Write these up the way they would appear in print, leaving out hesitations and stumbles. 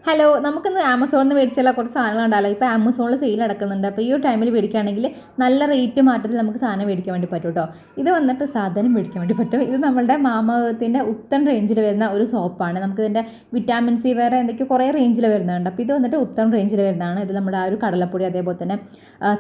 Hello, നമുക്കിന്ന് ആമസോണിൽ നിന്ന് മേടിച്ചുള്ള കുറച്ച് സാധനങ്ങൾ ഉണ്ടല്ലോ. ഇപ്പോൾ ആമസോണിൽ സെയിൽ നടക്കുന്നുണ്ട്. അപ്പോൾ ഈ ഒരു ടൈമിൽ മേടിക്കുകയാണെങ്കിൽ നല്ല റേറ്റ് മാറ്റത്തിൽ നമുക്ക് സാധനം മേടിക്കാൻ വേണ്ടി പറ്റും കേട്ടോ. ഇത് വന്നിട്ട് സാധനം മേടിക്കാൻ വേണ്ടി പറ്റും. ഇത് നമ്മളുടെ മാമഅർത്തിൻ്റെ ഉപ്തൻ റേഞ്ചിൽ വരുന്ന ഒരു സോപ്പാണ്. നമുക്കിതിൻ്റെ വിറ്റാമിൻ സി വേറെ എന്തൊക്കെയോ കുറേ റേഞ്ചിൽ വരുന്നുണ്ട്. അപ്പോൾ ഇത് വന്നിട്ട് ഉപ്തൻ റേഞ്ചിൽ വരുന്നതാണ്. ഇത് നമ്മുടെ ആ ഒരു കടലപ്പൊടി, അതേപോലെ തന്നെ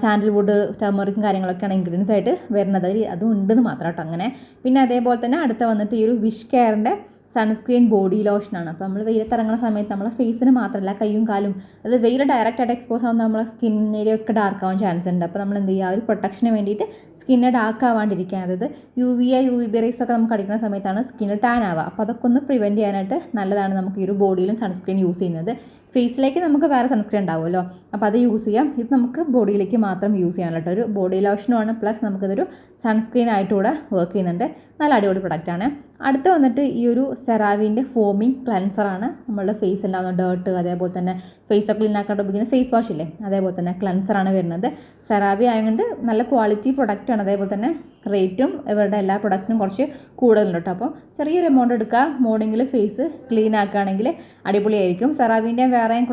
സാൻഡൽവുഡ്, ടർമറിക്കും കാര്യങ്ങളൊക്കെയാണ് ഇൻഗ്രീഡിയൻസ് ആയിട്ട് വരുന്നത്. അതും ഉണ്ടെന്ന് മാത്രം കേട്ടോ. അങ്ങനെ പിന്നെ അതേപോലെ തന്നെ അടുത്ത വന്നിട്ട് ഈ ഒരു വിഷ് കെയറിൻ്റെ സൺസ്ക്രീൻ ബോഡി ലോഷനാണ്. അപ്പോൾ നമ്മൾ വെയിലത്തിറങ്ങുന്ന സമയത്ത് നമ്മളെ ഫേസിന് മാത്രമല്ല കയ്യും കാലും, അത് വെയിൽ ഡയറക്റ്റായിട്ട് എക്സ്പോസ് ആകുമ്പോൾ നമ്മളെ സ്കിൻ ഏരിയ ഒക്കെ ഡാർക്ക് ആവാൻ ചാൻസ് ഉണ്ട്. അപ്പോൾ നമ്മൾ എന്ത് ചെയ്യുക, ആ ഒരു പ്രൊട്ടക്ഷന് വേണ്ടിയിട്ട് സ്കിന്നെ ഡാർക്ക് ആവാണ്ടിരിക്കുക. അതായത് UV റേസ് ഒക്കെ നമുക്ക് അടിക്കുന്ന സമയത്താണ് സ്കിന്ന് ടാൻ ആവുക. അപ്പോൾ അതൊക്കെ ഒന്ന് പ്രിവെൻറ്റ് ചെയ്യാനായിട്ട് നല്ലതാണ് നമുക്ക് ഈ ഒരു ബോഡിയിലും സൺസ്ക്രീൻ യൂസ് ചെയ്യുന്നത്. ഫേസിലേക്ക് നമുക്ക് വേറെ സൺസ്ക്രീൻ ഉണ്ടാവുമല്ലോ, അപ്പോൾ അത് യൂസ് ചെയ്യാം. ഇത് നമുക്ക് ബോഡിയിലേക്ക് മാത്രം യൂസ് ചെയ്യാൻ കേട്ടോ. ഒരു ബോഡി ലോഷനുമാണ്, പ്ലസ് നമുക്കിതൊരു സൺസ്ക്രീൻ ആയിട്ട് കൂടെ വർക്ക് ചെയ്യുന്നുണ്ട്. നല്ല അടിപൊളി പ്രൊഡക്റ്റാണ്. അടുത്ത് വന്നിട്ട് ഈ ഒരു സെറാവിൻ്റെ ഫോമിങ് ക്ലൻസറാണ്. നമ്മളുടെ ഫേസിലുണ്ടാകുന്ന ഡേർട്ട്, അതേപോലെ തന്നെ ഫേസ് ക്ലീൻ ആക്കാൻ ഉപയോഗിക്കുന്ന ഫേസ് വാഷ് ഇല്ലേ, അതേപോലെ തന്നെ ക്ലൻസറാണ് വരുന്നത്. സെറാവി ആയതുകൊണ്ട് നല്ല ക്വാളിറ്റി പ്രൊഡക്റ്റാണ്. അതേപോലെ തന്നെ റേറ്റും ഇവരുടെ എല്ലാ പ്രൊഡക്റ്റിനും കുറച്ച് കൂടുതലുണ്ട് കേട്ടോ. അപ്പോൾ ചെറിയൊരു എമൗണ്ട് എടുക്കുക, മോർണിംഗിൽ ഫേസ് ക്ലീൻ ആക്കുകയാണെങ്കിൽ അടിപൊളിയായിരിക്കും. സെറാവിൻ്റെ വേറെയും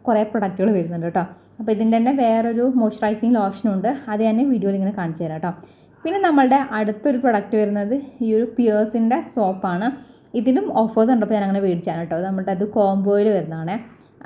കുറേ പ്രൊഡക്റ്റുകൾ വരുന്നുണ്ട് കേട്ടോ. അപ്പോൾ ഇതിൻ്റെ തന്നെ വേറൊരു മോയ്സ്ചറൈസിങ് ലോഷനുണ്ട്, അത് ഞാൻ വീഡിയോയിൽ ഇങ്ങനെ കാണിച്ചു തരാം കേട്ടോ. പിന്നെ നമ്മളുടെ അടുത്തൊരു പ്രൊഡക്റ്റ് വരുന്നത് ഈ ഒരു പിയേഴ്സിൻ്റെ സോപ്പാണ്. ഇതിനും ഓഫേഴ്സ് ഉണ്ട്, അപ്പോൾ ഞാൻ അങ്ങനെ മേടിച്ചാണ് കേട്ടോ. നമ്മുടെ അത് കോംബോയിൽ വരുന്നതാണ്.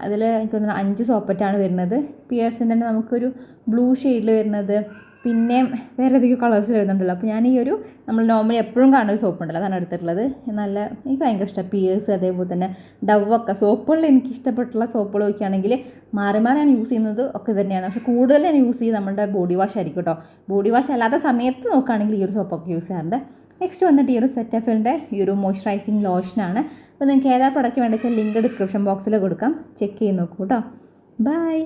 അതിൽ എനിക്ക് തോന്നുന്നു 5 സോപ്പറ്റാണ് വരുന്നത്. പിയേഴ്സിൻ്റെ തന്നെ നമുക്കൊരു ബ്ലൂ ഷെയ്ഡിൽ വരുന്നത്, പിന്നെ വേറെ ഏതൊക്കെയോ കളേഴ്സ് വരുന്നുണ്ടല്ലോ. അപ്പോൾ ഞാൻ ഈ ഒരു നമ്മൾ നോർമലി എപ്പോഴും കാണുന്ന ഒരു സോപ്പ് ഉണ്ടല്ലോ, അതാണ് എടുത്തിട്ടുള്ളത്. നല്ല എനിക്ക് ഭയങ്കര ഇഷ്ടമാണ് പിയേഴ്സ്, അതേപോലെ തന്നെ ഡവൊക്കെ. സോപ്പുകളിൽ എനിക്ക് ഇഷ്ടപ്പെട്ടുള്ള സോപ്പുകൾ നോക്കുകയാണെങ്കിൽ മാറി മാറി ഞാൻ യൂസ് ചെയ്യുന്നത് ഒക്കെ തന്നെയാണ്. പക്ഷേ കൂടുതൽ ഞാൻ യൂസ് ചെയ്യുന്നത് നമ്മുടെ ബോഡി വാഷ് ആയിരിക്കും കേട്ടോ. ബോഡി വാഷ് അല്ലാത്ത സമയത്ത് നോക്കുകയാണെങ്കിൽ ഈ ഒരു സോപ്പൊക്കെ യൂസ് ചെയ്യാറുണ്ട്. നെക്സ്റ്റ് വന്നിട്ട് ഈ ഒരു സെറ്റഫിലിൻ്റെ ഈ ഒരു മോയ്സ്ചറൈസിങ് ലോഷനാണ്. അപ്പോൾ നിങ്ങൾക്ക് ഏതാ പ്രൊഡക്റ്റ് വേണ്ടത് വെച്ചാൽ ലിങ്ക് ഡിസ്ക്രിപ്ഷൻ ബോക്സിൽ കൊടുക്കാം, ചെക്ക് ചെയ്ത് നോക്കൂ കേട്ടോ. ബൈ.